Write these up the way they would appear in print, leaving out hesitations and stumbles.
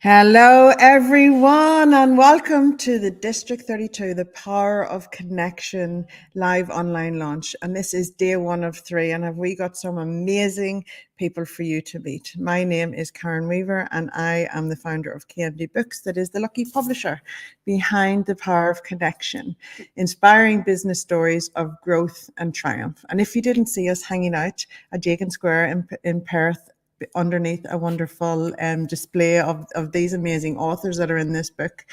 Hello, everyone, and welcome to the District 32, the Power of Connection live online launch. And this is day 1 of 3, and have we got some amazing people for you to meet. My name is Karen Weaver, and I am the founder of KMD Books, that is the lucky publisher behind the Power of Connection, inspiring business stories of growth and triumph. And if you didn't see us hanging out at Jagan Square in Perth, underneath a wonderful display of these amazing authors that are in this book.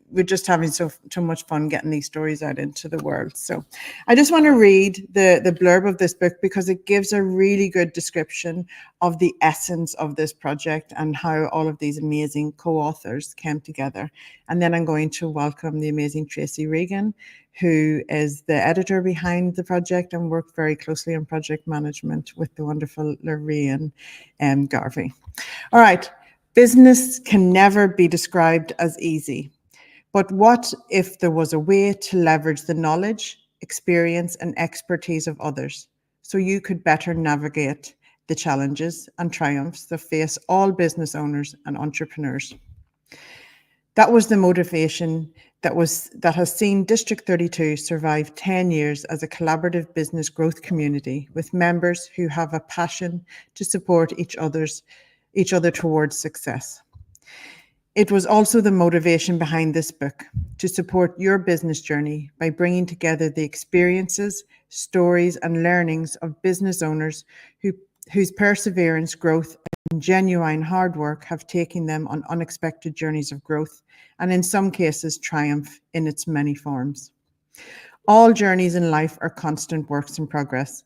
We're just having so much fun getting these stories out into the world. So I just want to read the blurb of this book because it gives a really good description of the essence of this project and how all of these amazing co-authors came together. And then I'm going to welcome the amazing Tracy Regan, who is the editor behind the project and worked very closely on project management with the wonderful Lorraine Garvey. All right, business can never be described as easy. But what if there was a way to leverage the knowledge, experience, and expertise of others so you could better navigate the challenges and triumphs that face all business owners and entrepreneurs? That was the motivation that has seen District 32 survive 10 years as a collaborative business growth community with members who have a passion to support each other towards success. It was also the motivation behind this book, to support your business journey by bringing together the experiences, stories, and learnings of business owners whose perseverance, growth, and genuine hard work have taken them on unexpected journeys of growth, and in some cases, triumph in its many forms. All journeys in life are constant works in progress,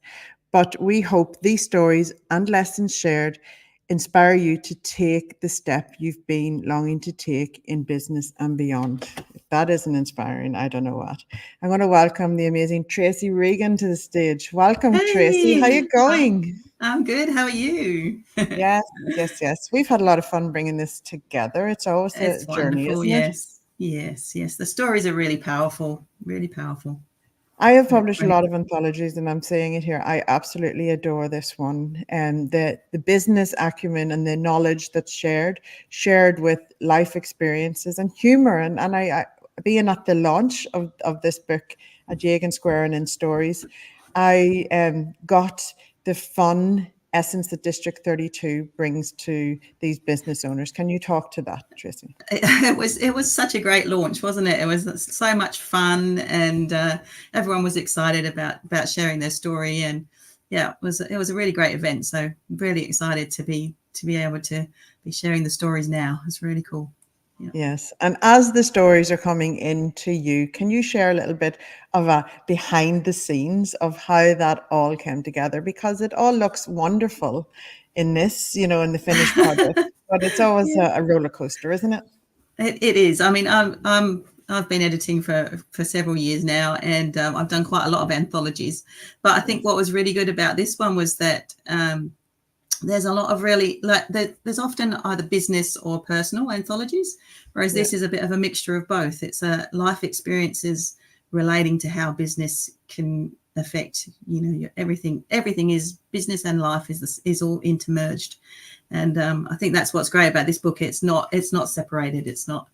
but we hope these stories and lessons shared inspire you to take the step you've been longing to take in business and beyond. If that isn't inspiring, I don't know what. I'm going to welcome the amazing Tracy Regan to the stage. Welcome, hey, Tracy. How are you going? I'm good. How are you? Yes. We've had a lot of fun bringing this together. It's always a journey, isn't it? Yes. The stories are really powerful, I have published a lot of anthologies, and I'm saying it here. I absolutely adore this one. And the business acumen and the knowledge that's shared with life experiences and humor. And I being at the launch of this book at Jagan Square and in Stories, I got the fun essence that District 32 brings to these business owners. Can you talk to that, Tracy? It was such a great launch, wasn't it? It was so much fun, and everyone was excited about sharing their story. And yeah, it was a really great event. So I'm really excited to be able to be sharing the stories now. It's really cool. Yeah. Yes. And as the stories are coming into you, can you share a little bit of a behind the scenes of how that all came together? Because it all looks wonderful in this, in the finished product, but it's always a roller coaster, isn't it? It is. I mean, I've been editing for several years now, and I've done quite a lot of anthologies. But I think what was really good about this one was that there's a lot of there's often either business or personal anthologies, whereas this is a bit of a mixture of both. It's life experiences relating to how business can affect, everything. Everything is business and life is all intermerged. And I think that's what's great about this book. It's not separated. It's not,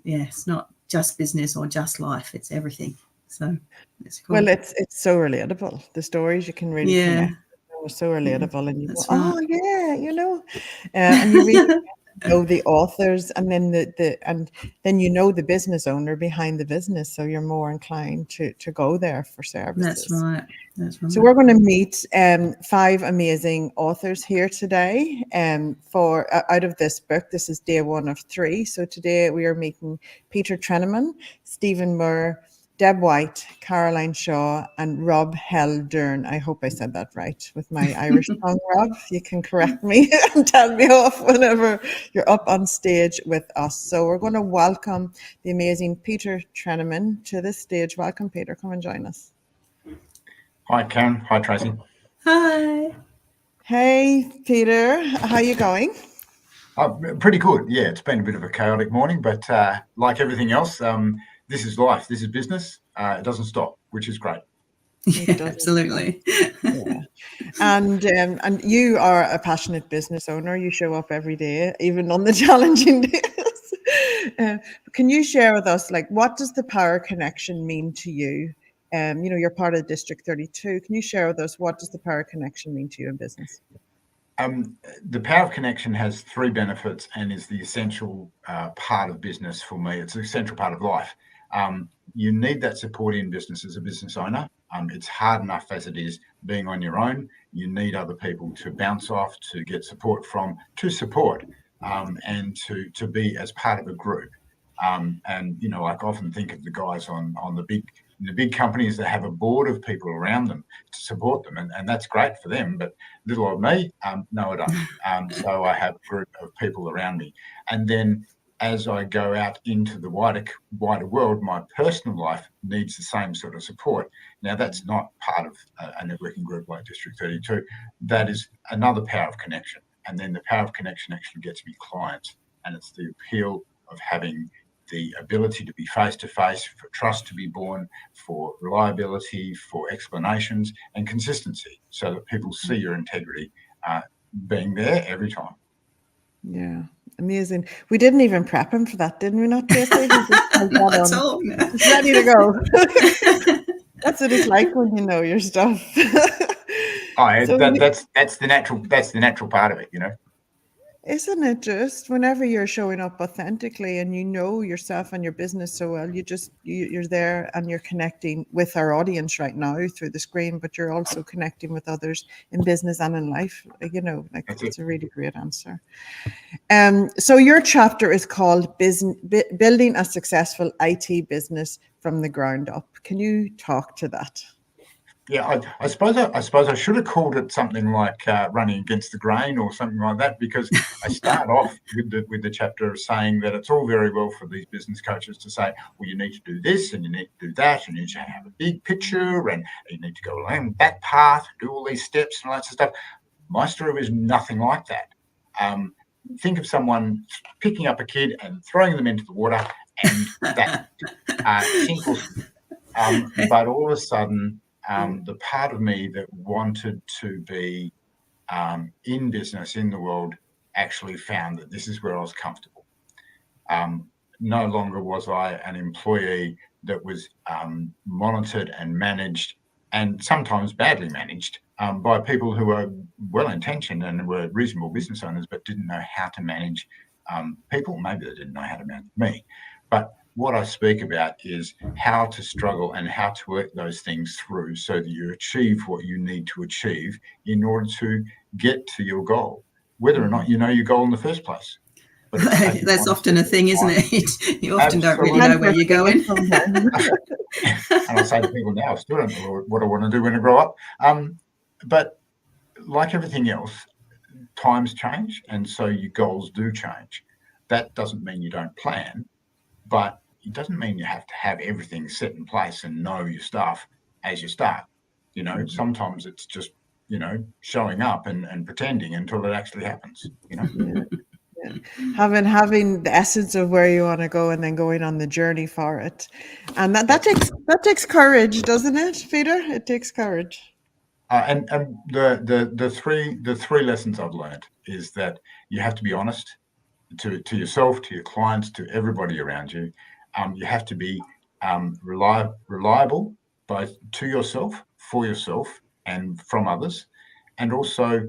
it's not just business or just life. It's everything. So it's cool. Well, it's so relatable. The stories you can really connect. So relatable, and you go, oh yeah, and you really know the authors, and then then the business owner behind the business, so you're more inclined to go there for services. That's right. So we're going to meet 5 amazing authors here today. For out of this book, this is day 1 of 3. So today we are meeting Peter Treneman, Stephen Moore, Deb White, Caroline Shaw, and Rob Heldern. I hope I said that right with my Irish tongue, Rob. You can correct me and tell me off whenever you're up on stage with us. So we're going to welcome the amazing Peter Treneman to the stage. Welcome, Peter. Come and join us. Hi, Karen. Hi, Tracy. Hi. Hey, Peter. How are you going? Pretty good. Yeah, it's been a bit of a chaotic morning, but like everything else, this is life. This is business. It doesn't stop, which is great. Yeah, doesn't. absolutely. Yeah. And you are a passionate business owner. You show up every day, even on the challenging days. Can you share with us, like, what does the Power Connection mean to you? You're part of District 32. Can you share with us, what does the Power Connection mean to you in business? The Power of Connection has 3 benefits and is the essential part of business for me. It's an essential part of life. You need that support in business as a business owner. It's hard enough as it is being on your own. You need other people to bounce off, to get support from, to support, and to be as part of a group. And I often think of the guys on the big companies that have a board of people around them to support them, and that's great for them. But little old me, no, I don't. So I have a group of people around me, and then as I go out into the wider world, my personal life needs the same sort of support. Now, that's not part of a networking group like District 32. That is another Power of Connection. And then the Power of Connection actually gets me clients. And it's the appeal of having the ability to be face-to-face, for trust to be born, for reliability, for explanations and consistency, so that people see your integrity being there every time. Yeah, amazing. We didn't even prep him for that, didn't we, not, Tracy? Not at all. No. He's ready to go. That's what it's like when you know your stuff. So that's the natural part of it, Isn't it just whenever you're showing up authentically and you know yourself and your business so well, you're there and you're connecting with our audience right now through the screen, but you're also connecting with others in business and in life. It's a really great answer. So your chapter is called Building a Successful IT Business from the Ground Up. Can you talk to that? Yeah, I suppose I should have called it something like running against the grain or something like that, because I start off with the chapter saying that it's all very well for these business coaches to say, well, you need to do this and you need to do that and you need to have a big picture and you need to go along that path, do all these steps and all that sort of stuff. My story was nothing like that. Think of someone picking up a kid and throwing them into the water, and that simple. But all of a sudden, the part of me that wanted to be in business, in the world, actually found that this is where I was comfortable. No longer was I an employee that was monitored and managed, and sometimes badly managed, by people who were well-intentioned and were reasonable business owners, but didn't know how to manage people. Maybe they didn't know how to manage me. But what I speak about is how to struggle and how to work those things through so that you achieve what you need to achieve in order to get to your goal, whether or not you know your goal in the first place. But that's often a thing, isn't it? You often don't really know where you're going. And I say to people now, I still don't know what I want to do when I grow up. But like everything else, times change, and so your goals do change. That doesn't mean you don't plan, but it doesn't mean you have to have everything set in place and know your stuff as you start. Sometimes it's just, showing up and pretending until it actually happens, Yeah. Having the essence of where you want to go and then going on the journey for it. And that takes courage, doesn't it, Peter? It takes courage. And the three lessons I've learned is that you have to be honest to yourself, to your clients, to everybody around you. You have to be reliable, both to yourself, for yourself, and from others. And also,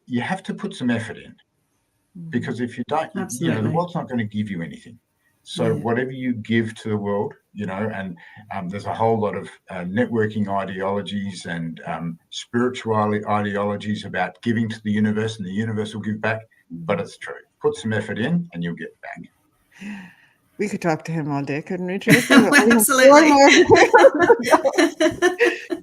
you have to put some effort in, because if you don't, the world's not going to give you anything. So whatever you give to the world, and there's a whole lot of networking ideologies and spiritual ideologies about giving to the universe, and the universe will give back. But it's true. Put some effort in and you'll get back. We could talk to him all day, couldn't we, Tracy? Absolutely.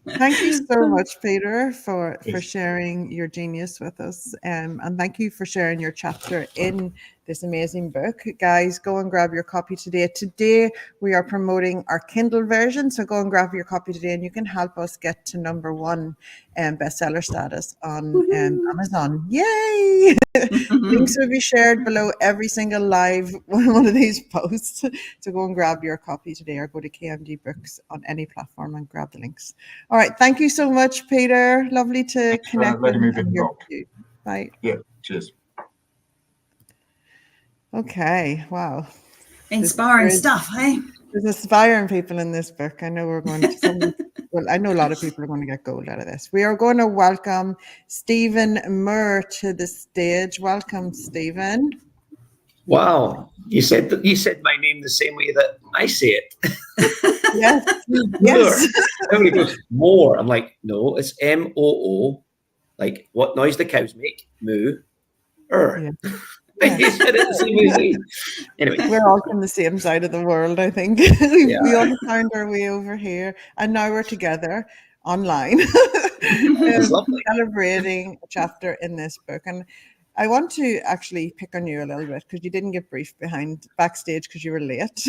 Thank you so much, Peter, for Yes. sharing your genius with us. And thank you for sharing your chapter in this amazing book. Guys, go and grab your copy today. Today, we are promoting our Kindle version. So go and grab your copy today and you can help us get to #1 bestseller status on Amazon. Yay! Links will be shared below every single live one of these posts. So go and grab your copy today or go to KMD Books on any platform and grab the links. All right. Thank you so much, Peter. Lovely to Thanks for connect letting me be and hear involved. from you. Bye. Yeah, cheers. Okay. Wow. Inspiring stuff, hey? There's inspiring people in this book. I know we're going to well, I know a lot of people are going to get gold out of this. We are going to welcome Stephen Moore to the stage. Welcome, Stephen. Wow, you said my name the same way that I say it. Yes, yes. Everybody goes more. I'm like, no, it's MOO, like what noise the cows make, moo, Yeah. You said it the same way as me. Anyway, we're all from the same side of the world, I think. We all found our way over here, and now we're together online, celebrating a chapter in this book. And I want to actually pick on you a little bit because you didn't get briefed backstage because you were late.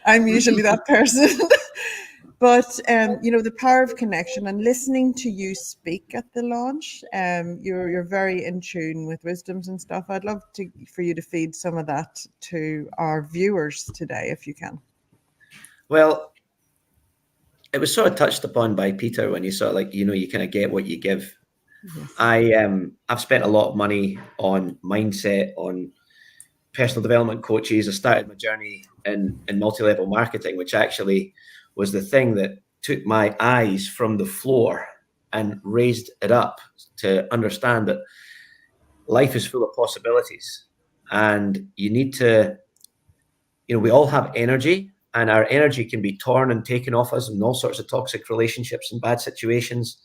I'm usually that person. But the power of connection and listening to you speak at the launch, you're very in tune with wisdoms and stuff. I'd love for you to feed some of that to our viewers today, if you can. Well, it was sort of touched upon by Peter when you sort of like, you kind of get what you give. Yes. I've spent a lot of money on mindset, on personal development coaches. I started my journey in multi-level marketing, which actually was the thing that took my eyes from the floor and raised it up to understand that life is full of possibilities. And you need to, we all have energy, and our energy can be torn and taken off us in all sorts of toxic relationships and bad situations.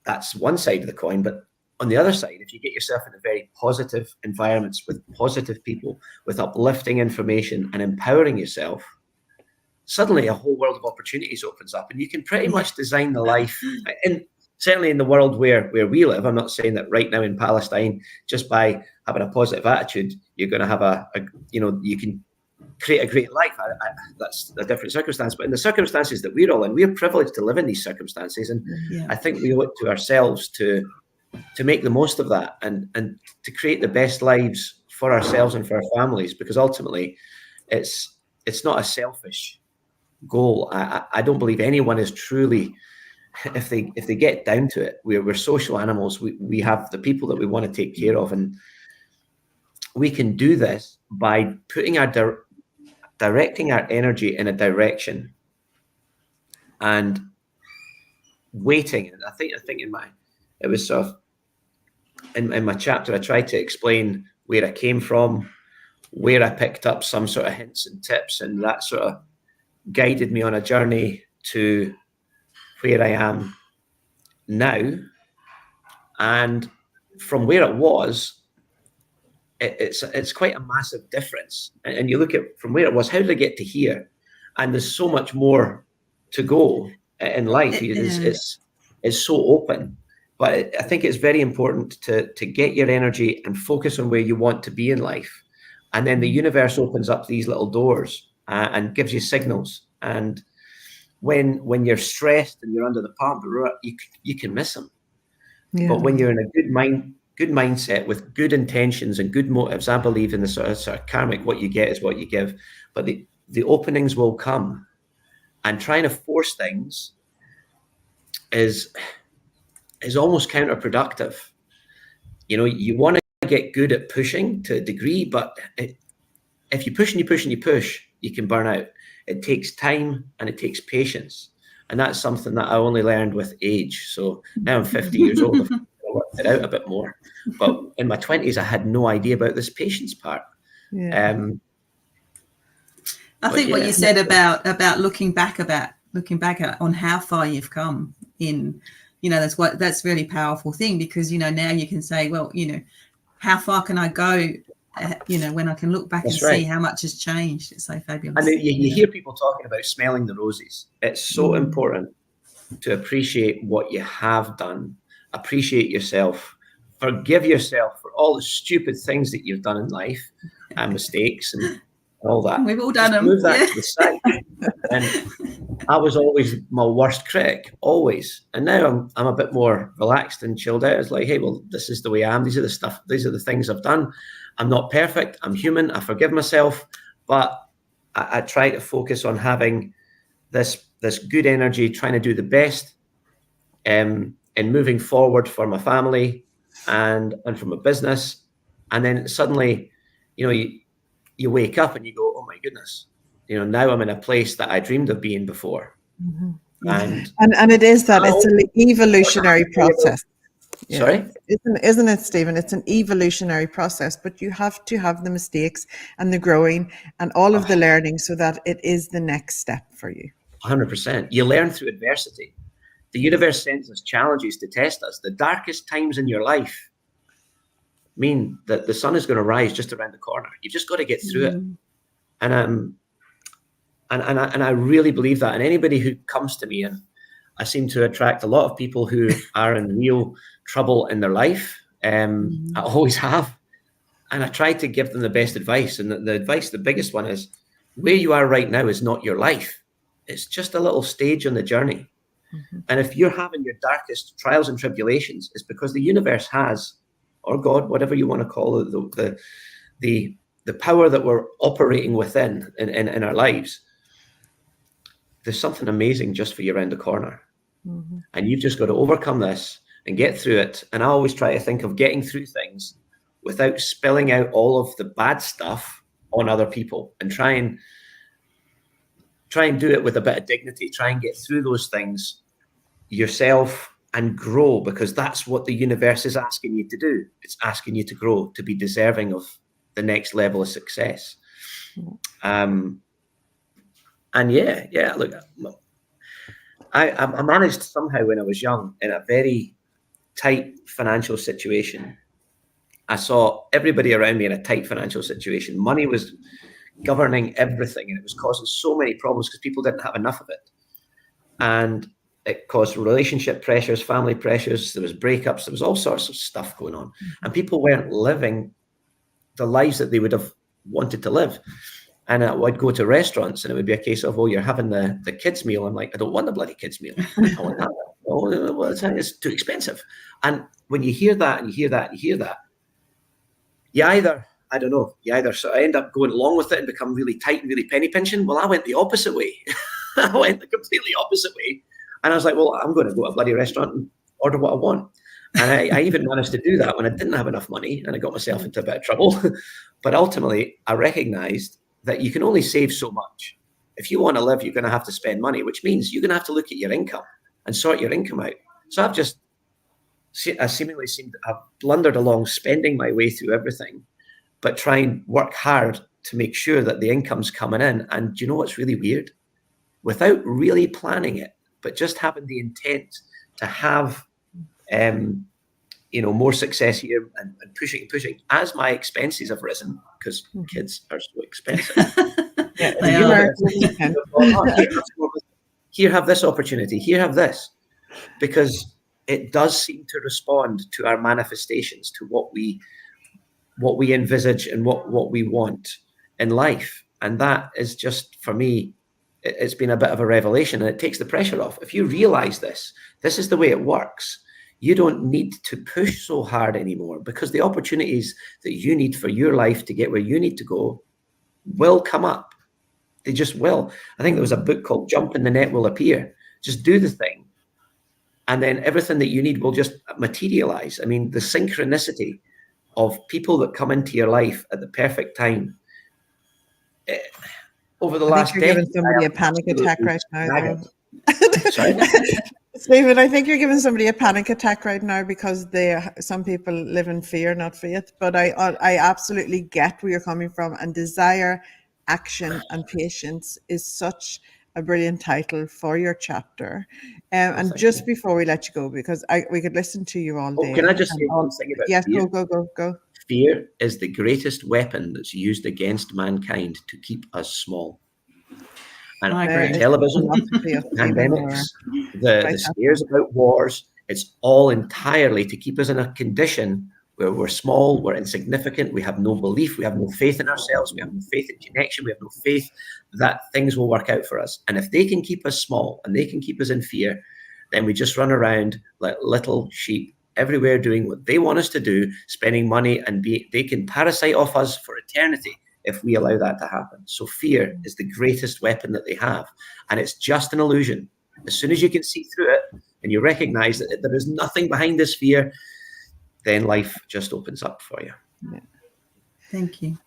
That's one side of the coin. But on the other side, if you get yourself in a very positive environments with positive people, with uplifting information and empowering yourself, suddenly a whole world of opportunities opens up, and you can pretty much design the life. And certainly in the world where we live, I'm not saying that right now in Palestine, just by having a positive attitude, you're going to have you can create a great life. That's a different circumstance. But in the circumstances that we're all in, we're privileged to live in these circumstances. And I think we owe it to ourselves to make the most of that and to create the best lives for ourselves and for our families, because ultimately it's not a selfish goal. I don't believe anyone is truly, if they get down to it, we're social animals. We have the people that we want to take care of, and we can do this by putting directing our energy in a direction and waiting. And I think it was sort of in my chapter, I tried to explain where I came from, where I picked up some sort of hints and tips, and that sort of guided me on a journey to where I am now. And from where it was, it's quite a massive difference. And you look at from where it was, how did I get to here? And there's so much more to go in life. It's so open. But I think it's very important to get your energy and focus on where you want to be in life. And then the universe opens up these little doors and gives you signals. And when you're stressed and you're under the palm, you can miss them. Yeah. But when you're in a good mindset with good intentions and good motives, I believe in the sort of karmic, what you get is what you give. But the openings will come. And trying to force things is almost counterproductive. You want to get good at pushing to a degree, but if you push and you push and you push, you can burn out. It takes time and it takes patience. And that's something that I only learned with age. So now I'm 50 years old. I've worked it out a bit more. But in my 20s, I had no idea about this patience part. Yeah. I think what you said about looking back on how far you've come in, that's really powerful thing, because, now you can say, well, how far can I go, when I can look back and see how much has changed. It's so fabulous. And you hear people talking about smelling the roses. It's so important to appreciate what you have done, appreciate yourself, forgive yourself for all the stupid things that you've done in life and mistakes and all that. We've all done them. Move that to the side. And I was always my worst critic, always. And now I'm a bit more relaxed and chilled out. It's like, hey, well, this is the way I am. These are the things I've done. I'm not perfect. I'm human. I forgive myself, but I try to focus on having this good energy, trying to do the best, and moving forward for my family and for my business. And then suddenly, you wake up and you go, oh my goodness, now I'm in a place that I dreamed of being before. Mm-hmm. And it is that it's an evolutionary process. Yeah. Sorry? Isn't it, Stephen? It's an evolutionary process, but you have to have the mistakes and the growing and all of the learning so that it is the next step for you. 100%. You learn through adversity. The universe sends us challenges to test us. The darkest times in your life mean that the sun is going to rise just around the corner. You've just got to get through it. And I really believe that. And anybody who comes to me, and I seem to attract a lot of people who are in real trouble in their life. I always have. And I try to give them the best advice. And the advice, the biggest one is, where you are right now is not your life. It's just a little stage on the journey. And if you're having your darkest trials and tribulations, it's because the universe has, or God, whatever you want to call it, the power that we're operating within in our lives. There's something amazing just for you around the corner. And you've just got to overcome this and get through it. And I always try to think of getting through things without spilling out all of the bad stuff on other people, and try and do it with a bit of dignity. Try and get through those things yourself and grow, because that's what the universe is asking you to do. It's asking you to grow, to be deserving of the next level of success. And look, I managed somehow when I was young in a very tight financial situation. I saw everybody around me in a tight financial situation. Money was governing everything, and it was causing so many problems because people didn't have enough of it. And it caused relationship pressures, family pressures. There was breakups. There was all sorts of stuff going on. And people weren't living the lives that they would have wanted to live. And I'd go to restaurants and it would be a case of, oh, you're having the kids' meal. I'm like, I don't want the bloody kids' meal. I want that. Oh, well, it's too expensive. And when you hear that and you hear that and you hear that, you either sort of end up going along with it and become really tight and really penny pinching. Well, I went the opposite way. I went the completely opposite way. And I was like, well, I'm going to go to a bloody restaurant and order what I want. And I even managed to do that when I didn't have enough money, and I got myself into a bit of trouble. But ultimately, I recognized that you can only save so much. If you want to live, you're going to have to spend money, which means you're going to have to look at your income and sort your income out. So I've blundered along, spending my way through everything, but try and work hard to make sure that the income's coming in. And do you know what's really weird? Without really planning it, but just having the intent to have, more success here and pushing, as my expenses have risen, because kids are so expensive. Here, have this opportunity. Here, have this, because it does seem to respond to our manifestations, to what we envisage and what we want in life. And that is just, for me, it's been a bit of a revelation, and it takes the pressure off. If you realize this is the way it works. You don't need to push so hard anymore, because the opportunities that you need for your life to get where you need to go will come up. They just will. I think there was a book called Jump and the Net Will Appear. Just do the thing, and then everything that you need will just materialize. I mean, the synchronicity of people that come into your life at the perfect time. Over the last decade, you're giving somebody a panic attack right now. Sorry? Stephen, I think you're giving somebody a panic attack right now, because some people live in fear, not faith. But I absolutely get where you're coming from, and desire, action, and patience is such a brilliant title for your chapter. And just before we let you go, because we could listen to you all day. Can I just say one thing about fear? Yes, go. Fear is the greatest weapon that's used against mankind to keep us small. And I agree. television, Philosophy of Stephen Moore. pandemics, the scares about wars, it's all entirely to keep us in a condition where we're small, we're insignificant, we have no belief, we have no faith in ourselves, we have no faith in connection, we have no faith that things will work out for us. And if they can keep us small and they can keep us in fear, then we just run around like little sheep everywhere doing what they want us to do, spending money, and they can parasite off us for eternity if we allow that to happen. So fear is the greatest weapon that they have. And it's just an illusion. As soon as you can see through it and you recognize that there is nothing behind this fear, then life just opens up for you. Yeah. Thank you.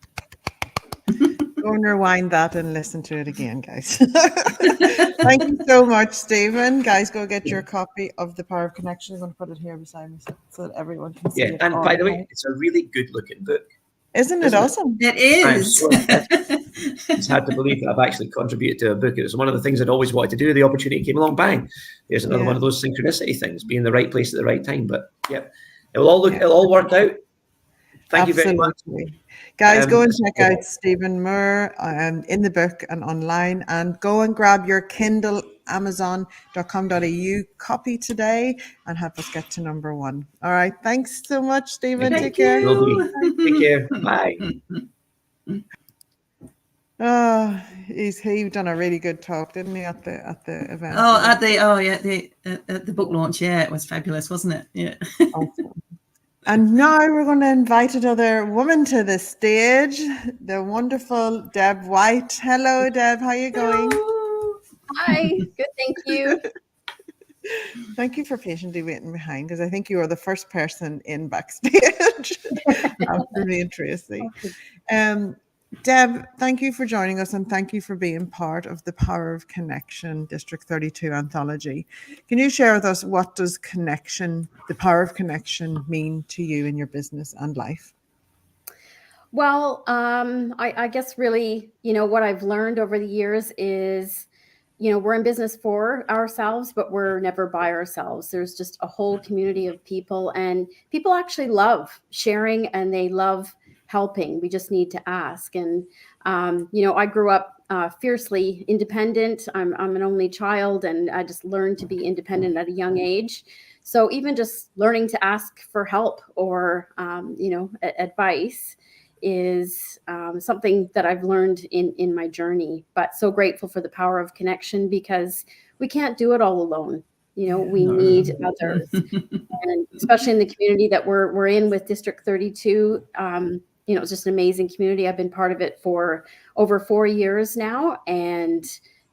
Go and rewind that and listen to it again, guys. Thank you so much, Stephen. Guys, go get your copy of The Power of Connection. I'm going to put it here beside me so that everyone can see it. And by the way, it's a really good looking book. Isn't it awesome? It is. I'm so impressed. It's hard to believe that I've actually contributed to a book. It was one of the things I'd always wanted to do. The opportunity came along, bang. There's another one of those synchronicity things, be in the right place at the right time. But yeah, it'll all work out. Thank you very much. Guys, go and check out Stephen Moore in the book and online, and go and grab your Kindle amazon.com.au copy today and help us get to number 1. All right. Thanks so much, Stephen. Take care. Take care. Bye. Oh, he done a really good talk, didn't he, at the event? At the book launch. Yeah, it was fabulous, wasn't it? Yeah. Awesome. And now we're going to invite another woman to the stage, the wonderful Deb White. Hello, Deb. How are you going? Hello. Hi. Good. Thank you. Thank you for patiently waiting behind, because I think you are the first person in backstage after me and Tracy. Deb, thank you for joining us, and thank you for being part of the Power of Connection District 32 Anthology. Can you share with us, what does connection, the power of connection, mean to you in your business and life? Well, I guess really, what I've learned over the years is, we're in business for ourselves, but we're never by ourselves. There's just a whole community of people, and people actually love sharing and they love helping. We just need to ask. And, I grew up fiercely independent. I'm an only child, and I just learned to be independent at a young age. So even just learning to ask for help or, advice is something that I've learned in my journey. But so grateful for the power of connection, because we can't do it all alone. We need others, and especially in the community that we're in with District 32. It's just an amazing community. I've been part of it for over 4 years now. And,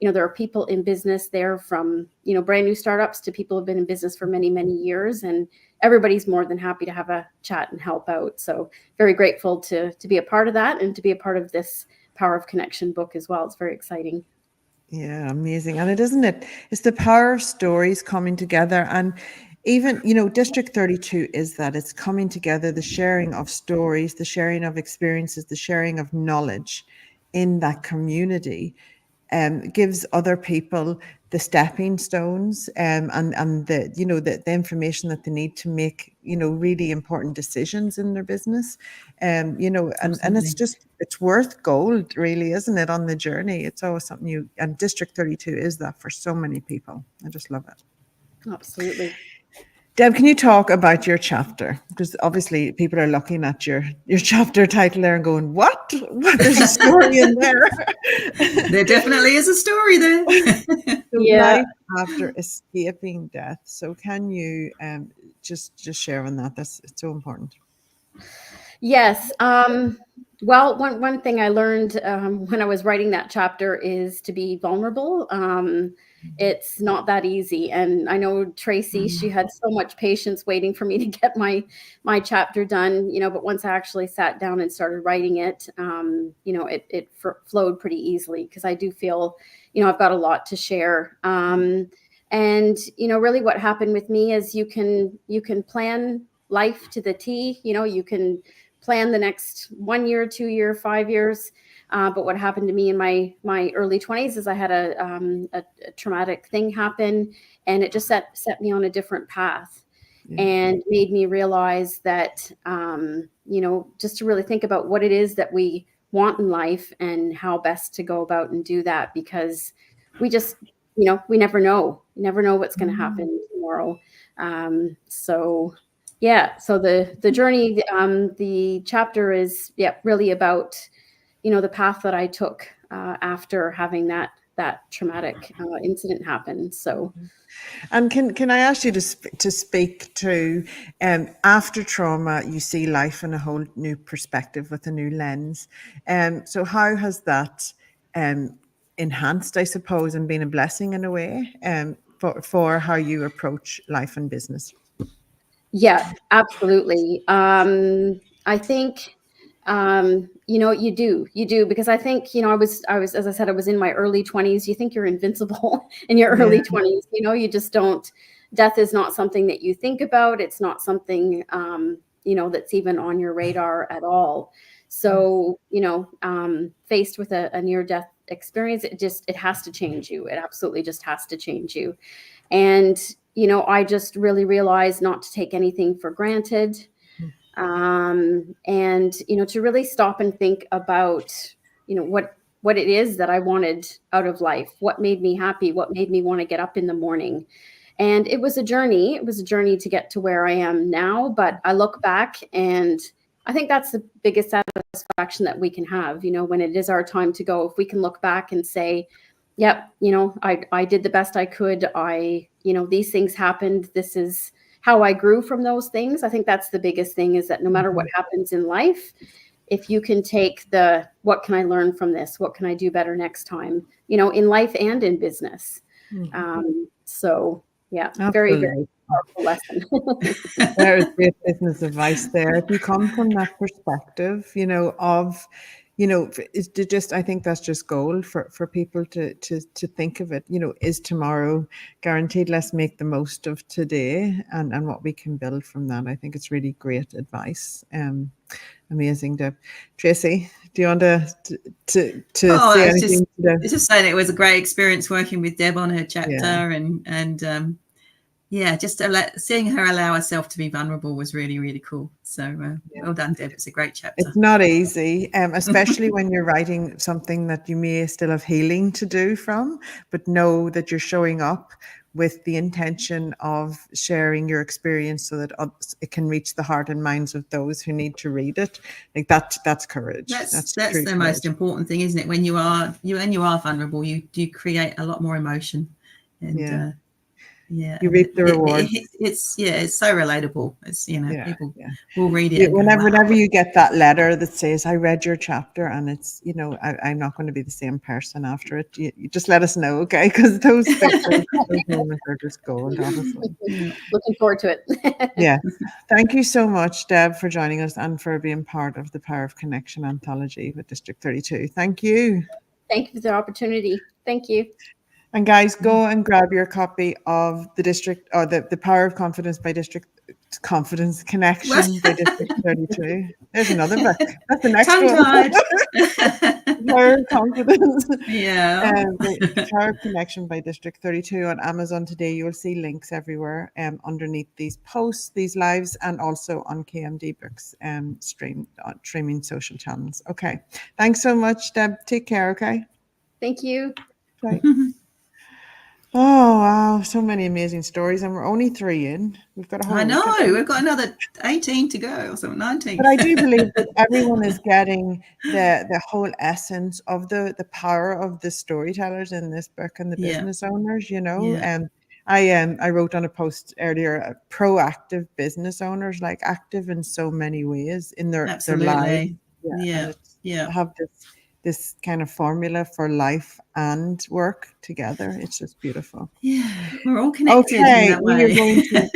there are people in business there from, brand new startups to people who've been in business for many, many years. And everybody's more than happy to have a chat and help out. So very grateful to be a part of that, and to be a part of this Power of Connection book as well. It's very exciting. Yeah, amazing. And it's the power of stories coming together. And even, District 32 is that it's coming together, the sharing of stories, the sharing of experiences, the sharing of knowledge in that community gives other people the stepping stones and the, the information that they need to make, really important decisions in their business. And it's worth gold, really, isn't it, on the journey? It's always something and District 32 is that for so many people. I just love it. Absolutely. Deb, can you talk about your chapter? Because obviously people are looking at your chapter title there and going, what? There's a story in there. There definitely is a story there. Life after escaping death. So can you just share on that? It's so important. Yes. Well, one thing I learned when I was writing that chapter is to be vulnerable. It's not that easy. And I know Tracy, she had so much patience waiting for me to get my chapter done, but once I actually sat down and started writing it, it flowed pretty easily, because I do feel, I've got a lot to share. And, really what happened with me is you can plan life to the T, you can plan the next 1 year, 2 year, 5 years. But what happened to me in my early 20s is I had a traumatic thing happen, and it just set me on a different path, and made me realize that, just to really think about what it is that we want in life and how best to go about and do that, because we just, we never know. You never know what's going to happen tomorrow. So the journey, the chapter is really about, the path that I took after having that traumatic incident happen. So. And can I ask you to speak to, after trauma, you see life in a whole new perspective with a new lens. So how has that enhanced, I suppose, and been a blessing in a way, for how you approach life and business? Yeah, absolutely. I think, you do, because I think, I was, as I said, I was in my early 20s. You think you're invincible in your early 20s, you just don't, death is not something that you think about. It's not something, that's even on your radar at all. So, faced with a near-death experience, it has to change you. It absolutely just has to change you. And, I just really realized not to take anything for granted. And, to really stop and think about, what it is that I wanted out of life, what made me happy, what made me want to get up in the morning. And it was a journey. It was a journey to get to where I am now. But I look back, and I think that's the biggest satisfaction that we can have, when it is our time to go. If we can look back and say, yep, I did the best I could. These things happened. This is how I grew from those things. I think that's the biggest thing, is that no matter what happens in life, if you can take what can I learn from this? What can I do better next time? In life and in business. So yeah, very, very powerful lesson. There is great business advice there. If you come from that perspective, is to just, I think that's just gold for people to think of it. Is tomorrow guaranteed? Let's make the most of today and what we can build from that. I think it's really great advice. Amazing, Deb. Tracy, do you want to say anything? Just saying, it was a great experience working with Deb on her chapter, and just seeing her allow herself to be vulnerable was really, really cool. So well done, Deb. It's a great chapter. It's not easy, especially when you're writing something that you may still have healing to do from, but know that you're showing up with the intention of sharing your experience so that it can reach the heart and minds of those who need to read it. Like that's courage. That's the most important thing, isn't it? When you are vulnerable, you create a lot more emotion, and you reap the reward. It's so relatable. It's people will read it. Whenever you get that letter that says, "I read your chapter," and it's I'm not going to be the same person after it. You just let us know, okay? Because those moments are just gold, honestly. Looking forward to it. Yeah, thank you so much, Deb, for joining us and for being part of the Power of Connection anthology with District 32. Thank you. Thank you for the opportunity. Thank you. And guys, go and grab your copy of the Power of Confidence by Confidence Connection by District 32. There's another book. That's the next one. Power of Confidence. Yeah. The Power of Connection by District 32 on Amazon today. You'll see links everywhere underneath these posts, these lives, and also on KMD Books streaming social channels. Okay. Thanks so much, Deb. Take care, okay? Thank you. Bye. Oh, wow. So many amazing stories. And we're only 3 in. We've got a whole we've got another 18 to go, or something, 19. But I do believe that everyone is getting the whole essence of the power of the storytellers in this book and the business owners, And I wrote on a post earlier, proactive business owners, like active in so many ways in their lives. Have this kind of formula for life and work together. It's just beautiful. Yeah, we're all connected. Okay, in that way. We're going to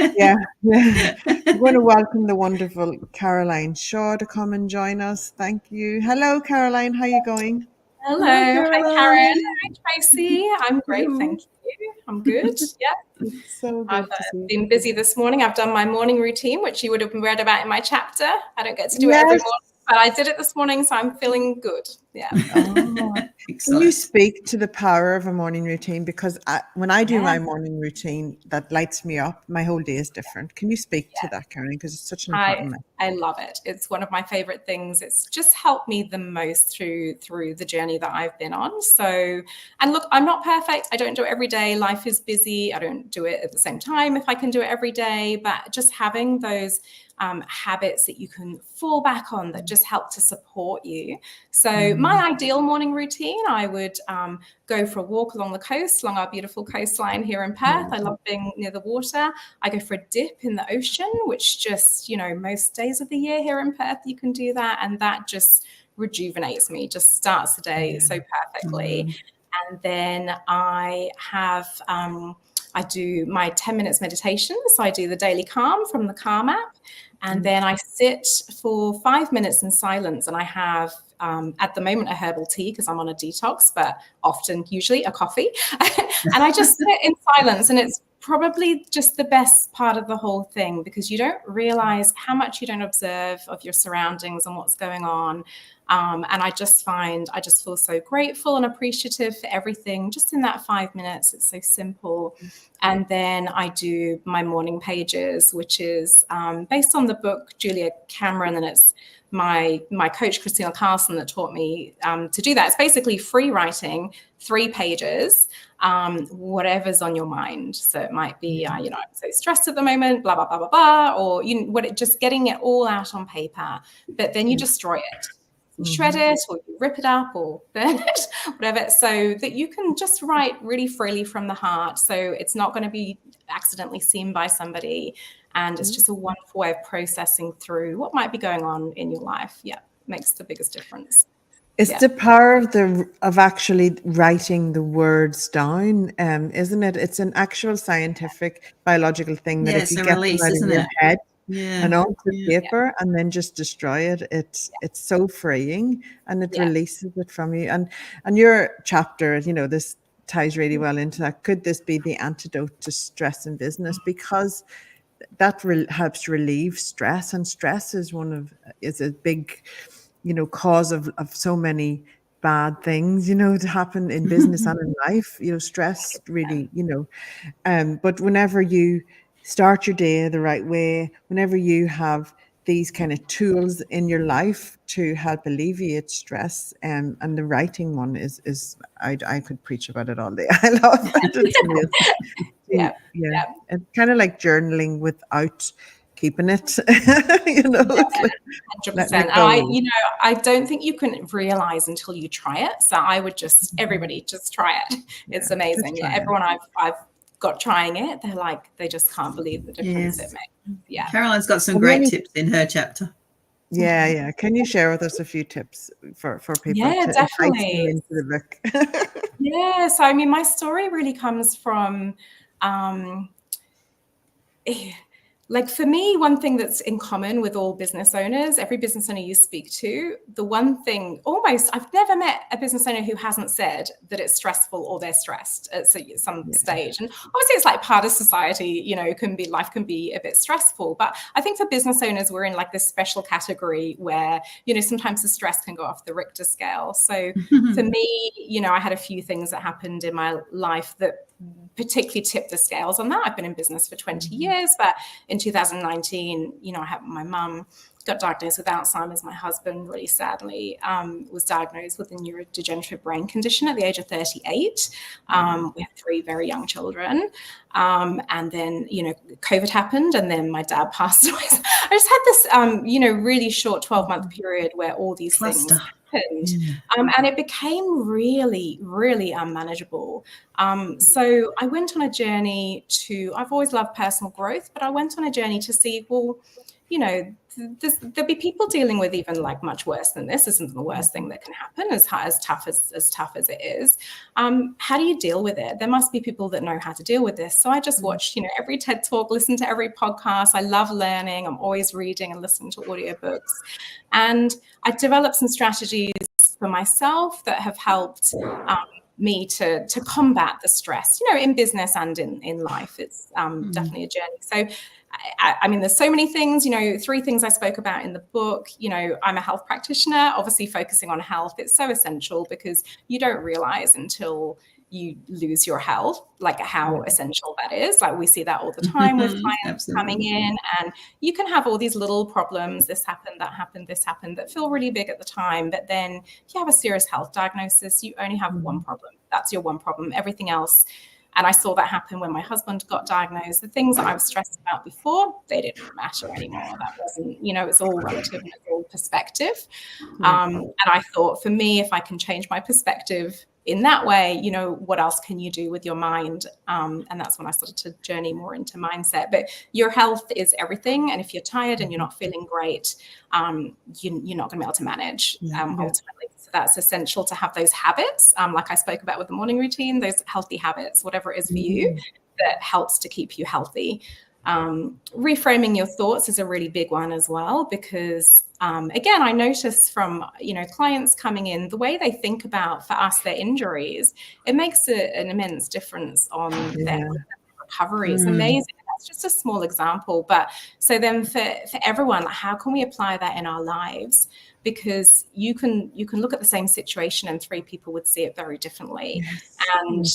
we're going to welcome the wonderful Caroline Shaw to come and join us. Thank you. Hello, Caroline. How are you going? Hello. Hi, Karen. Hi, Tracy. I'm great. Thank you. I'm good. Yeah. So good. I've been busy this morning. I've done my morning routine, which you would have read about in my chapter. I don't get to do it every morning, but I did it this morning, so I'm feeling good. Yeah. Oh. Can you speak to the power of a morning routine? Because when I do my morning routine, that lights me up. My whole day is different. Can you speak to that, Karen? Because it's such an important message. I love it. It's one of my favorite things. It's just helped me the most through the journey that I've been on. So, and look, I'm not perfect. I don't do it every day. Life is busy. I don't do it at the same time if I can do it every day. But just having those habits that you can fall back on that just help to support you. So my ideal morning routine, I would go for a walk along the coast, along our beautiful coastline here in Perth. I love being near the water. I go for a dip in the ocean, which just, most days of the year here in Perth, you can do that. And that just rejuvenates me, just starts the day so perfectly. And then I have, I do my 10 minutes meditation. So I do the daily calm from the Calm app. And then I sit for 5 minutes in silence, and I have, at the moment, a herbal tea because I'm on a detox, but often, usually, a coffee. And I just sit in silence, and it's probably just the best part of the whole thing because you don't realize how much you don't observe of your surroundings and what's going on. And I just feel so grateful and appreciative for everything just in that 5 minutes. It's so simple. And then I do my morning pages, which is based on the book Julia Cameron, and it's my coach Christina Carlson that taught me to do that. It's basically free writing 3 pages, whatever's on your mind. So it might be, I'm so stressed at the moment, blah blah blah blah blah, or just getting it all out on paper. But then you destroy it. You shred it, or you rip it up, or burn it, whatever, so that you can just write really freely from the heart. So it's not going to be accidentally seen by somebody, and it's just a wonderful way of processing through what might be going on in your life. Yeah, makes the biggest difference. It's the power of actually writing the words down, isn't it? It's an actual scientific biological thing that if you get them out of your head and onto paper and then just destroy it, it's so freeing, and it releases it from you. And your chapter, this ties really well into that. Could this be the antidote to stress in business? Because that helps relieve stress, and stress is a big cause of so many bad things to happen in business and in life. Stress really, but whenever you start your day the right way, whenever you have these kind of tools in your life to help alleviate stress, and the writing one is I could preach about it all day. I love it. It's amazing. Yeah. It's kind of like journaling without keeping it. It's like 100%. I don't think you can realize until you try it. So I would everybody just try it. It's amazing. Yeah, everyone I've got trying it, they're like, they just can't believe the difference it makes. Yeah. Caroline's got some great tips in her chapter. Yeah. Can you share with us a few tips for people? Yeah, to definitely. Into the book? Yeah. So I mean, my story really comes from like, for me, one thing that's in common with all business owners, every business owner you speak to, the one thing I've never met a business owner who hasn't said that it's stressful or they're stressed at some stage. And obviously it's like part of society, life can be a bit stressful. But I think for business owners, we're in like this special category where, sometimes the stress can go off the Richter scale. So for me, I had a few things that happened in my life that particularly tipped the scales on that. I've been in business for 20 years, but in 2019, my mum got diagnosed with Alzheimer's. My husband, really sadly, was diagnosed with a neurodegenerative brain condition at the age of 38. We have 3 very young children. And then, COVID happened, and then my dad passed away. So I just had this, really short 12-month period where all these things happened. And it became really, really unmanageable. So I went on a journey I've always loved personal growth, but I went on a journey to see, well, there'll be people dealing with even like much worse than this. This isn't the worst thing that can happen, as tough as it is. How do you deal with it? There must be people that know how to deal with this. So I just watched, every TED talk, listen to every podcast. I love learning. I'm always reading and listening to audiobooks. And I developed some strategies for myself that have helped me to combat the stress, in business and in life. It's definitely a journey. So I mean, there's so many things, 3 things I spoke about in the book. I'm a health practitioner, obviously focusing on health. It's so essential because you don't realize until you lose your health, like how essential that is. Like we see that all the time with clients coming in, and you can have all these little problems. This happened, that happened, this happened, that feel really big at the time. But then if you have a serious health diagnosis, you only have one problem. That's your one problem. Everything else. And I saw that happen when my husband got diagnosed. The things that I was stressed about before, they didn't matter anymore. That wasn't, it's all relative and it's all perspective. And I thought, for me, if I can change my perspective in that way, what else can you do with your mind? And that's when I started to journey more into mindset. But your health is everything. And if you're tired and you're not feeling great, you're not going to be able to manage ultimately. So that's essential to have those habits, like I spoke about with the morning routine, those healthy habits, whatever it is for you, that helps to keep you healthy. Reframing your thoughts is a really big one as well, because again, I notice from clients coming in, the way they think about, for us, their injuries, it makes an immense difference on their recovery. It's amazing. That's just a small example, but so then for everyone, like, how can we apply that in our lives? Because you can look at the same situation and 3 people would see it very differently. And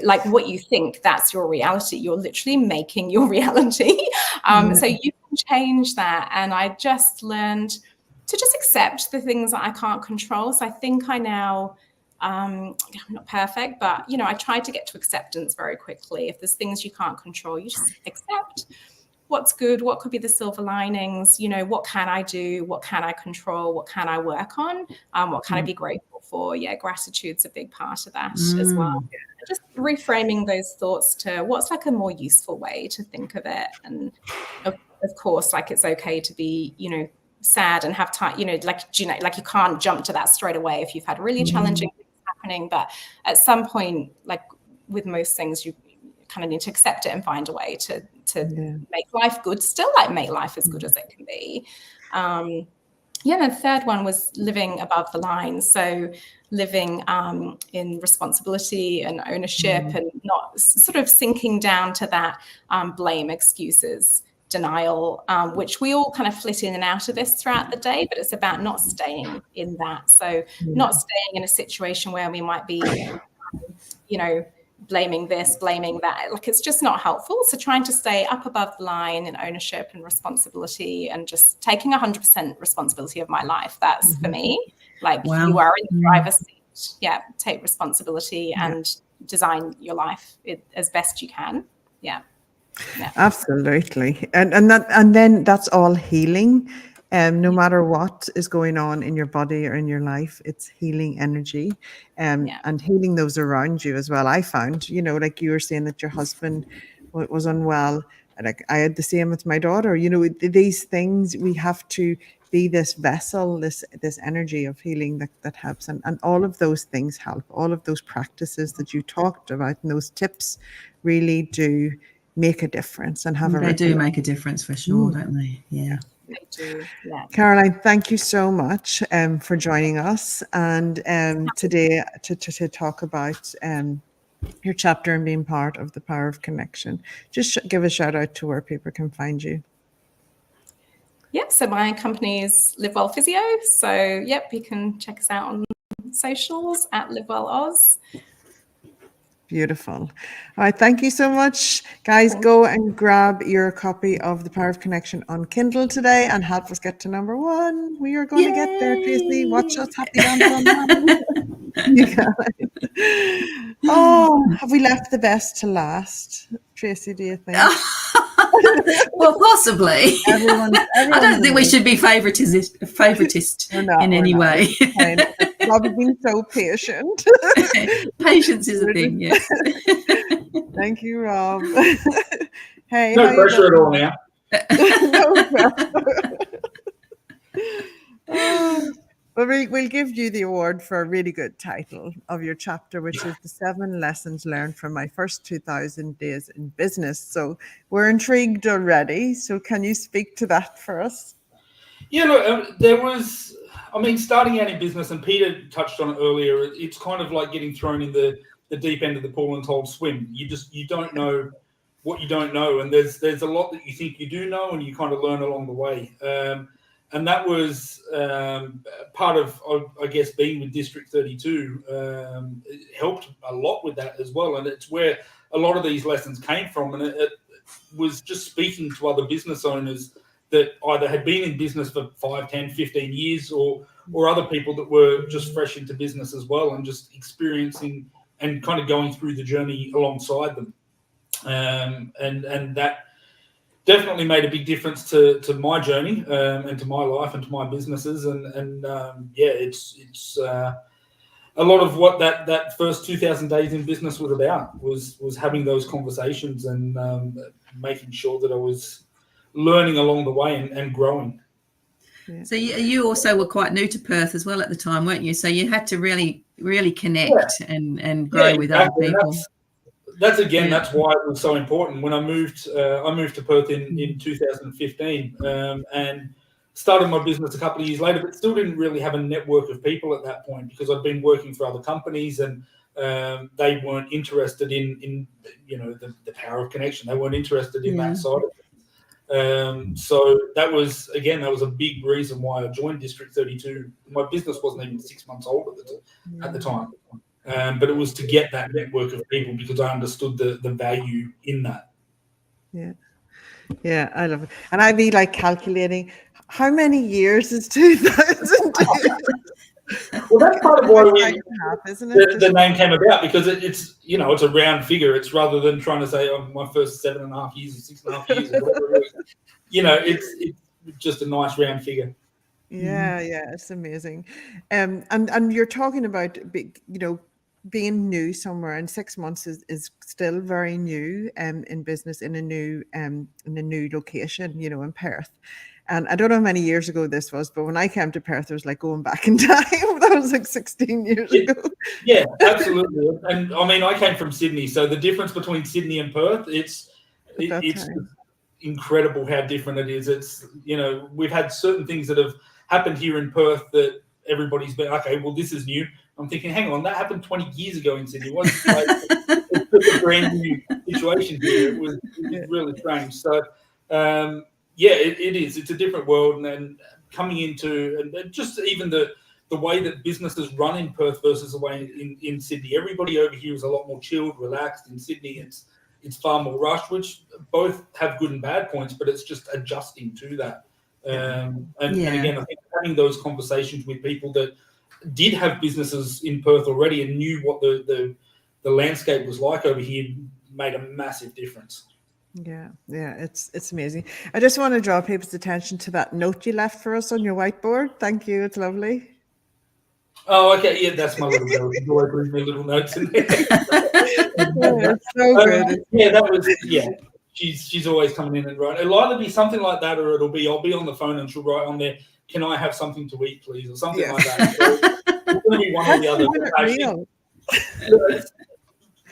like what you think, that's your reality. You're literally making your reality. So you can change that. And I just learned to just accept the things that I can't control. So I think I now, I'm not perfect, but, I try to get to acceptance very quickly. If there's things you can't control, you just accept what's good, what could be the silver linings, what can I do, what can I control, what can I work on, what can I be grateful for? Yeah, gratitude's a big part of that as well. Just reframing those thoughts to what's like a more useful way to think of it. And of course, like it's okay to be, sad and have time, like you can't jump to that straight away if you've had really challenging things happening. But at some point, like with most things, you kind of need to accept it and find a way to make life good still, like make life as good as it can be. The third one was living above the line. So living in responsibility and ownership and not sort of sinking down to that blame, excuses, denial, which we all kind of flit in and out of this throughout the day, but it's about not staying in that. So not staying in a situation where we might be, blaming this, blaming that, like it's just not helpful. So trying to stay up above the line in ownership and responsibility and just taking 100% responsibility of my life. That's for me, like you are in the driver's seat. Yeah, take responsibility and design your life as best you can. Yeah. Absolutely. And then that's all healing. No matter what is going on in your body or in your life, it's healing energy, and healing those around you as well. I found, like you were saying that your husband was unwell. Like I had the same with my daughter. These things, we have to be this vessel, this energy of healing that helps, and all of those things help. All of those practices that you talked about and those tips really do make a difference and have they do make a difference for sure, don't they? Yeah. They do. Yeah. Caroline, thank you so much for joining us and today to talk about your chapter and being part of the Power of Connection. Just give a shout out to where people can find you. Yep. So my company is Live Well Physio. So you can check us out on socials at Live Well Oz. Beautiful. All right. Thank you so much, guys. Go and grab your copy of The Power of Connection on Kindle today and help us get to number 1. We are going to get there, Tracy. Watch us happy dance online. You got it. Oh, have we left the best to last? Tracy, do you think? Well, possibly. Everyone I don't think we should be favoritist in any way. Rob's been so patient. Patience is a thing, yes. Thank you, Rob. Hey, no pressure at all now. No pressure. But we'll give you the award for a really good title of your chapter, which is the 7 lessons learned from my first 2000 days in business. So we're intrigued already. So can you speak to that for us? Yeah, look, there was, I mean, starting out in business, and Peter touched on it earlier, it's kind of like getting thrown in the deep end of the pool and told swim. You don't know what you don't know, and there's a lot that you think you do know, and you kind of learn along the way. And that was part of, I guess, being with District 32. It helped a lot with that as well, and it's where a lot of these lessons came from, and it was just speaking to other business owners that either had been in business for 5, 10, 15 years or other people that were just fresh into business as well, and just experiencing and kind of going through the journey alongside them. And that definitely made a big difference to my journey and to my life and to my businesses. And yeah, it's a lot of what that first 2,000 days in business was about was having those conversations and making sure that I was learning along the way and growing. Yeah. So you also were quite new to Perth as well at the time, weren't you? So you had to really connect and grow with other people. That's why it was so important. When I moved to Perth in 2015 and started my business a couple of years later, but still didn't really have a network of people at that point because I'd been working for other companies and they weren't interested in the power of connection. They weren't interested in that side of it. So that was a big reason why I joined District 32. My business wasn't even 6 months old at the time, but it was to get that network of people because I understood the value in that. Yeah, I love it. And I'd be like calculating how many years is 2000. Well, that's part of why isn't it? The name came about, because it's it's a round figure. It's rather than trying to say my first 7.5 years or 6.5 years or whatever it is. It's just a nice round figure. Yeah, it's amazing. And you're talking about being new somewhere, and 6 months is still very new in business in a new location, in Perth. And I don't know how many years ago this was, but when I came to Perth, it was like going back in time. That was like 16 years ago. Yeah, absolutely. And I mean, I came from Sydney, so the difference between Sydney and Perth, it's incredible how different it is. It's we've had certain things that have happened here in Perth that everybody's been okay. Well, this is new. I'm thinking, hang on, that happened 20 years ago in Sydney. It's just a brand new situation here. It was really strange. So. It is. It's a different world, and then coming into and just even the way that businesses run in Perth versus the way in Sydney. Everybody over here is a lot more chilled, relaxed. In Sydney, it's far more rushed, which both have good and bad points, but it's just adjusting to that. And again, I think having those conversations with people that did have businesses in Perth already and knew what the landscape was like over here made a massive difference. Yeah, it's amazing. I just want to draw people's attention to that note you left for us on your whiteboard. Thank you. It's lovely. Oh, okay. Yeah, that's my little girl. She always brings me little notes in there. It's so good. That was She's always coming in and writing. It'll either be something like that, or I'll be on the phone and she'll write on there, "Can I have something to eat, please?" or something like that. So it's going to be one or the other.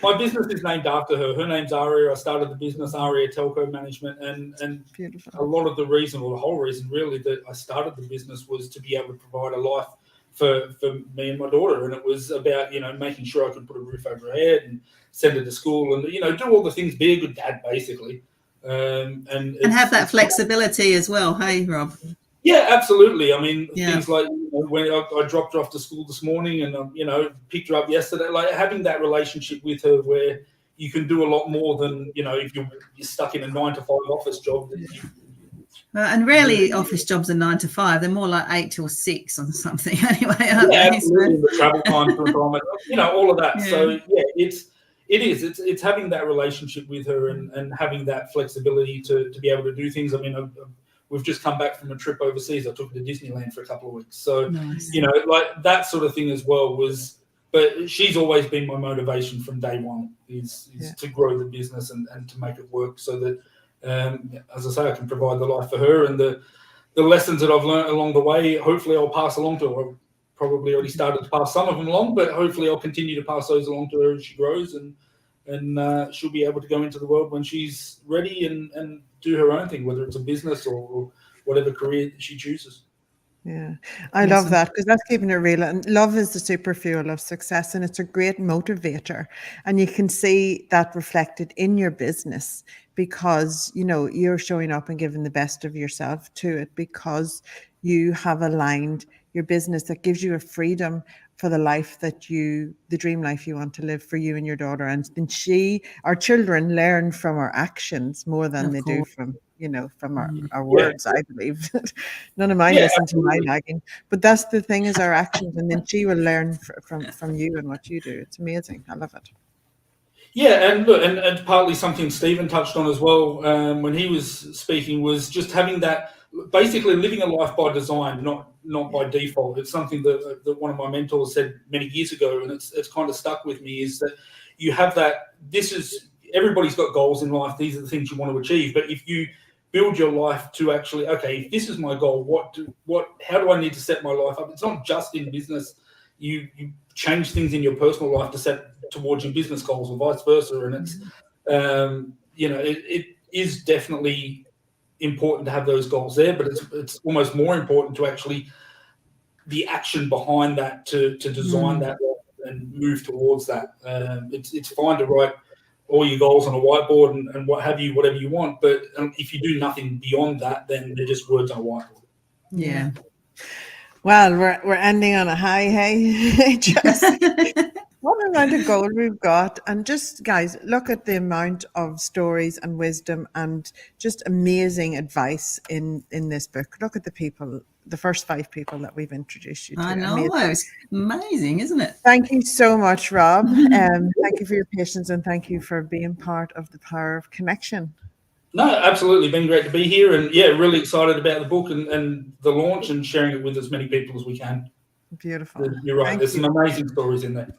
My business is named after her. Her name's Aria. I started the business, Aria Telco Management, and beautiful. A lot of the reason, or the whole reason really, that I started the business was to be able to provide a life for me and my daughter. And it was about, making sure I could put a roof over her head and send her to school and, do all the things, be a good dad, basically. And have that flexibility as well, hey, Rob? Yeah, absolutely. I mean, things like when I dropped her off to school this morning and, picked her up yesterday, like having that relationship with her where you can do a lot more than, if you're stuck in a 9-to-5 office job. And rarely office jobs are 9 to 5. They're more like 8 till 6 or something anyway, aren't they? Absolutely. The travel time, all of that. Yeah. So, it's having that relationship with her and having that flexibility to be able to do things. I mean, we've just come back from a trip overseas. I took her to Disneyland for a couple of weeks. So, nice. Like that sort of thing as well but she's always been my motivation from day one is to grow the business and to make it work so that, as I say, I can provide the life for her and the lessons that I've learned along the way. Hopefully I'll pass along to her. I've probably already started to pass some of them along, but hopefully I'll continue to pass those along to her as she grows and she'll be able to go into the world when she's ready and do her own thing, whether it's a business or whatever career she chooses. Yeah, I love that, because that's keeping it real. And love is the super fuel of success, and it's a great motivator. And you can see that reflected in your business, because you're showing up and giving the best of yourself to it, because you have aligned your business that gives you a freedom for the life the dream life you want to live for you and your daughter. And then our children learn from our actions more than they do from our words, I believe. None of mine listen to my nagging, but that's the thing, is our actions, and then she will learn from you and what you do. It's amazing. I love it. Yeah, and look, and partly something Stephen touched on as well when he was speaking, was just having that, basically living a life by design, not by default. It's something that one of my mentors said many years ago, and it's kind of stuck with me, is that you have that, everybody's got goals in life, these are the things you want to achieve, but if you build your life to actually, okay, if this is my goal, how do I need to set my life up? It's not just in business. You change things in your personal life to set towards your business goals, or vice versa. And it's, it is definitely important to have those goals there, but it's almost more important to actually the action behind that to design that and move towards that. It's fine to write all your goals on a whiteboard and what have you, whatever you want, but if you do nothing beyond that, then they're just words on a whiteboard. Yeah. Well, we're ending on a high, hey, Jesse. What amount of gold we've got. And just, guys, look at the amount of stories and wisdom and just amazing advice in this book. Look at the first 5 people that we've introduced you to. I know, it's amazing, isn't it? Thank you so much, Rob. Thank you for your patience, and thank you for being part of the Power of Connection. No, absolutely. Been great to be here, and really excited about the book and the launch and sharing it with as many people as we can. Beautiful. You're right. There's some amazing stories in there.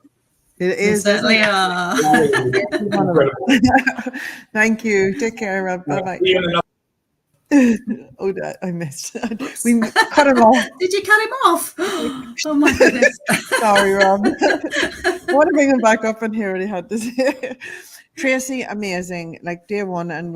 It is. They certainly are. Thank you. Take care, Rob. Bye-bye. Oh, I missed. We cut him off. Did you cut him off? Oh my goodness. Sorry, Rob. I want to bring him back up and hear what he had to say. Tracy, amazing. Like day one, and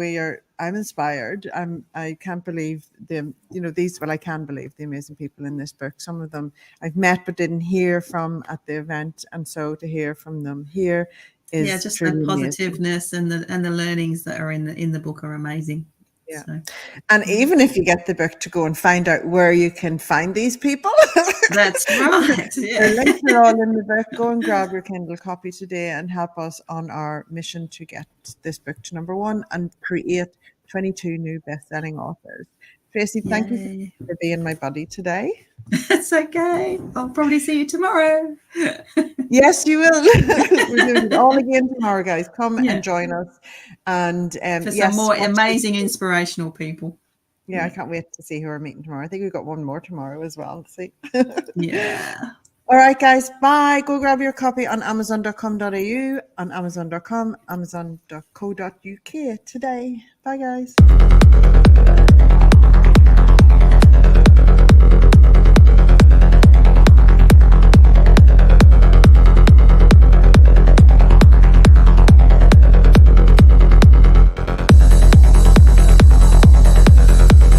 I'm inspired. I can't believe I can believe the amazing people in this book. Some of them I've met but didn't hear from at the event, and so to hear from them here is just the positiveness amazing. and the learnings that are in the book are amazing. Yeah. So. And even if you get the book to go and find out where you can find these people. That's right. Yeah. The links are all in the book. Go and grab your Kindle copy today and help us on our mission to get this book to number 1 and create 22 new best-selling authors. Tracy, thank you for being my buddy today. It's okay. I'll probably see you tomorrow. Yes, you will. We're doing it all again tomorrow, guys. Come and join us. And for some more amazing, inspirational people. Yeah, I can't wait to see who we're meeting tomorrow. I think we've got one more tomorrow as well. See. Yeah. All right, guys. Bye. Go grab your copy on Amazon.com.au, on Amazon.com, Amazon.co.uk today. Bye, guys.